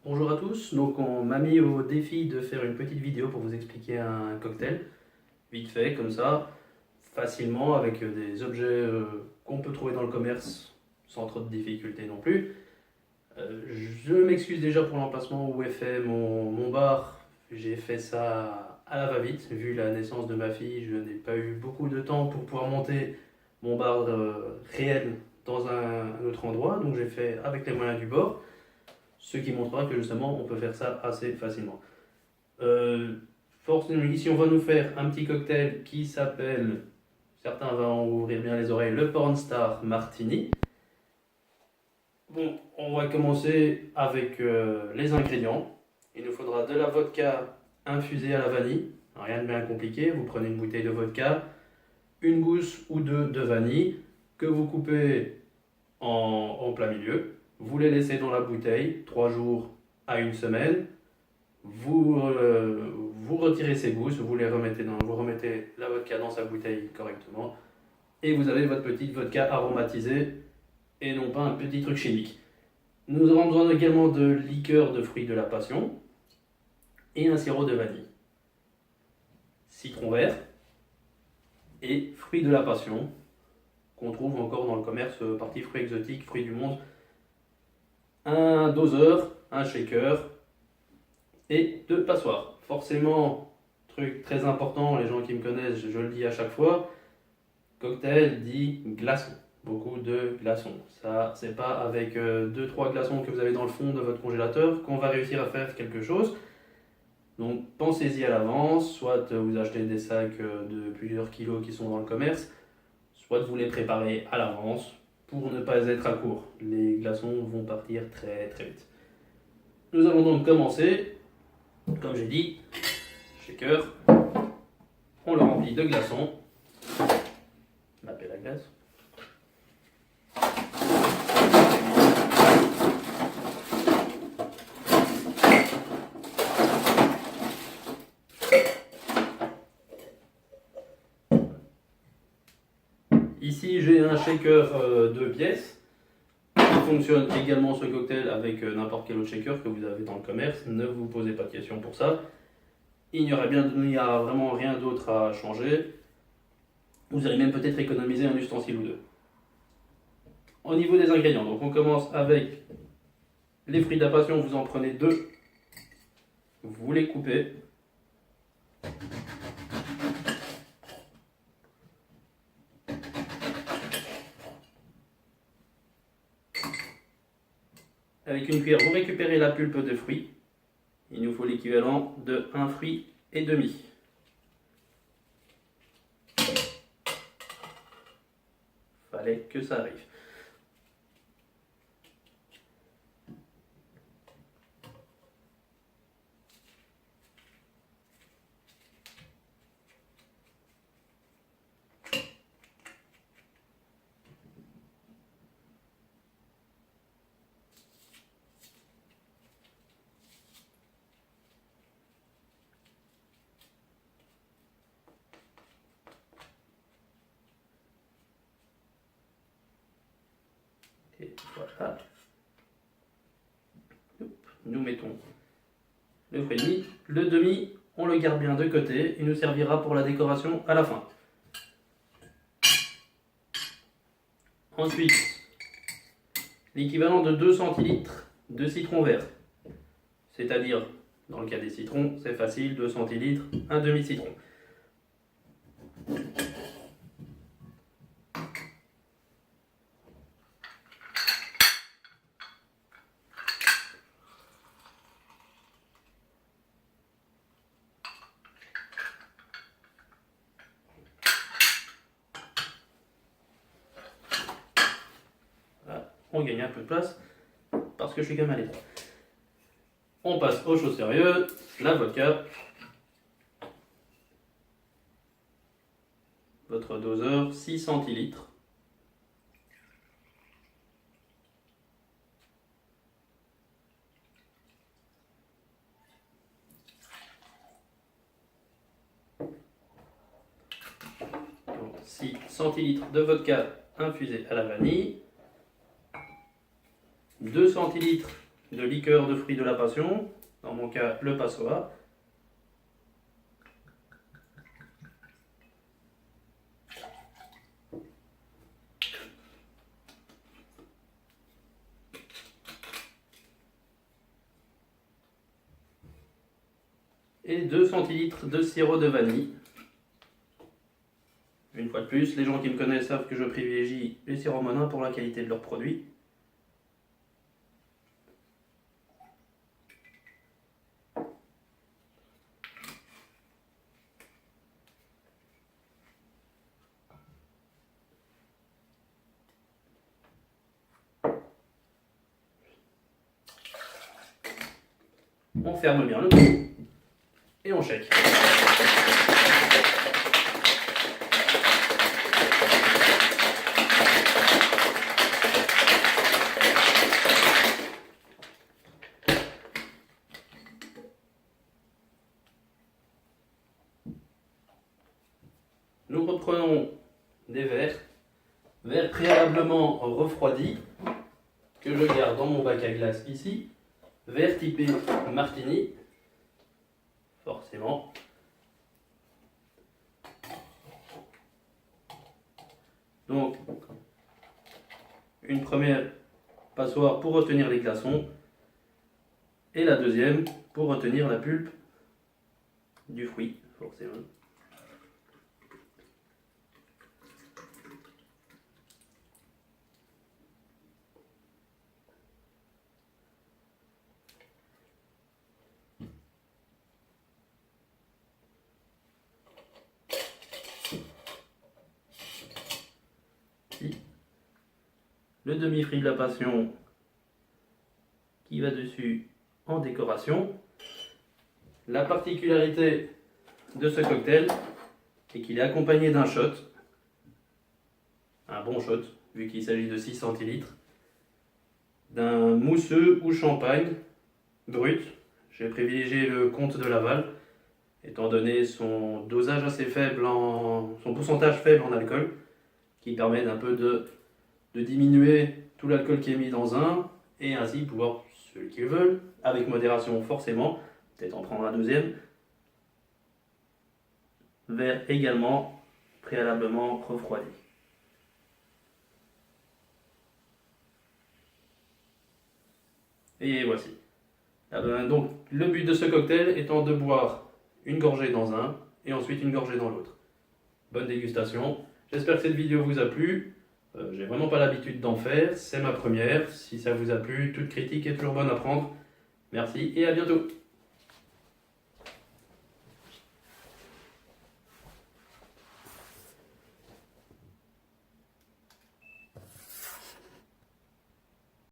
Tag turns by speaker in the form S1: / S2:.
S1: Bonjour à tous, donc on m'a mis au défi de faire une petite vidéo pour vous expliquer un cocktail, vite fait, comme ça, facilement, avec des objets qu'on peut trouver dans le commerce, sans trop de difficultés non plus. Je m'excuse déjà pour l'emplacement où est fait mon bar, j'ai fait ça à la va-vite, vu la naissance de ma fille, je n'ai pas eu beaucoup de temps pour pouvoir monter mon bar réel dans un autre endroit, donc j'ai fait avec les moyens du bord. Ce qui montrera que justement on peut faire ça assez facilement. Euh, Ici on va nous faire un petit cocktail qui s'appelle, certains vont ouvrir bien les oreilles, le Pornstar Martini. Bon, on va commencer avec les ingrédients. Il nous faudra de la vodka infusée à la vanille, rien de bien compliqué. Vous prenez une bouteille de vodka, une gousse ou deux de vanille que vous coupez en plein milieu. Vous les laissez dans la bouteille 3 jours à une semaine. Vous retirez ces gousses, vous remettez la vodka dans sa bouteille correctement. Et vous avez votre petite vodka aromatisée et non pas un petit truc chimique. Nous aurons besoin également de liqueur de fruits de la passion et un sirop de vanille. Citron vert et fruits de la passion qu'on trouve encore dans le commerce partie fruits exotiques, fruits du monde. Un doseur, un shaker et deux passoires. Forcément, truc très important, les gens qui me connaissent, je le dis à chaque fois, cocktail dit glaçon. Beaucoup de glaçons. Ça, c'est pas avec 2-3 glaçons que vous avez dans le fond de votre congélateur qu'on va réussir à faire quelque chose. Donc pensez-y à l'avance, soit vous achetez des sacs de plusieurs kilos qui sont dans le commerce, soit vous les préparez à l'avance pour ne pas être à court. Les glaçons vont partir très très vite. Nous allons donc commencer, comme j'ai dit, shaker, on le remplit de glaçons, on appelle la glace. Ici j'ai un shaker 2 pièces. Il fonctionne également ce cocktail avec n'importe quel autre shaker que vous avez dans le commerce. Ne vous posez pas de questions pour ça. Il n'y a vraiment rien d'autre à changer. Vous allez même peut-être économiser un ustensile ou deux. Au niveau des ingrédients, donc on commence avec les fruits de la passion. Vous en prenez deux. Vous les coupez. Avec une cuillère, vous récupérez la pulpe de fruits. Il nous faut l'équivalent de 1 fruit et demi. Fallait que ça arrive. Et voilà. Nous mettons le fruit et demi. Le demi, on le garde bien de côté. Il nous servira pour la décoration à la fin. Ensuite, l'équivalent de 2 centilitres de citron vert. C'est-à-dire, dans le cas des citrons, c'est facile, 2 centilitres, un demi-citron. On gagne un peu de place parce que je suis quand même à l'étroit. On passe aux choses sérieuses, la vodka. Votre doseur, 6 centilitres. Donc 6 centilitres de vodka infusé à la vanille. 2 centilitres de liqueur de fruits de la passion, dans mon cas le Passoa. Et 2 centilitres de sirop de vanille. Une fois de plus, les gens qui me connaissent savent que je privilégie les sirops Monin pour la qualité de leurs produits. On ferme bien le trou et on shake. Nous reprenons des verres préalablement refroidis que je garde dans mon bac à glace ici. Verre typé Martini, forcément. Donc, une première passoire pour retenir les glaçons et la deuxième pour retenir la pulpe du fruit, forcément. Le demi-fruit de la passion qui va dessus en décoration. La particularité de ce cocktail est qu'il est accompagné d'un shot, un bon shot vu qu'il s'agit de 6 centilitres, d'un mousseux ou champagne brut. J'ai privilégié le Comte de Laval étant donné son dosage assez faible, son pourcentage faible en alcool, qui permet d'un peu de diminuer tout l'alcool qui est mis dans un, et ainsi pouvoir, ceux qui veulent, avec modération forcément, peut-être en prendre un deuxième, verre également préalablement refroidi. Et voici. Donc le but de ce cocktail étant de boire une gorgée dans un, et ensuite une gorgée dans l'autre. Bonne dégustation. J'espère que cette vidéo vous a plu. J'ai vraiment pas l'habitude d'en faire, c'est ma première. Si ça vous a plu, toute critique est toujours bonne à prendre. Merci et à bientôt.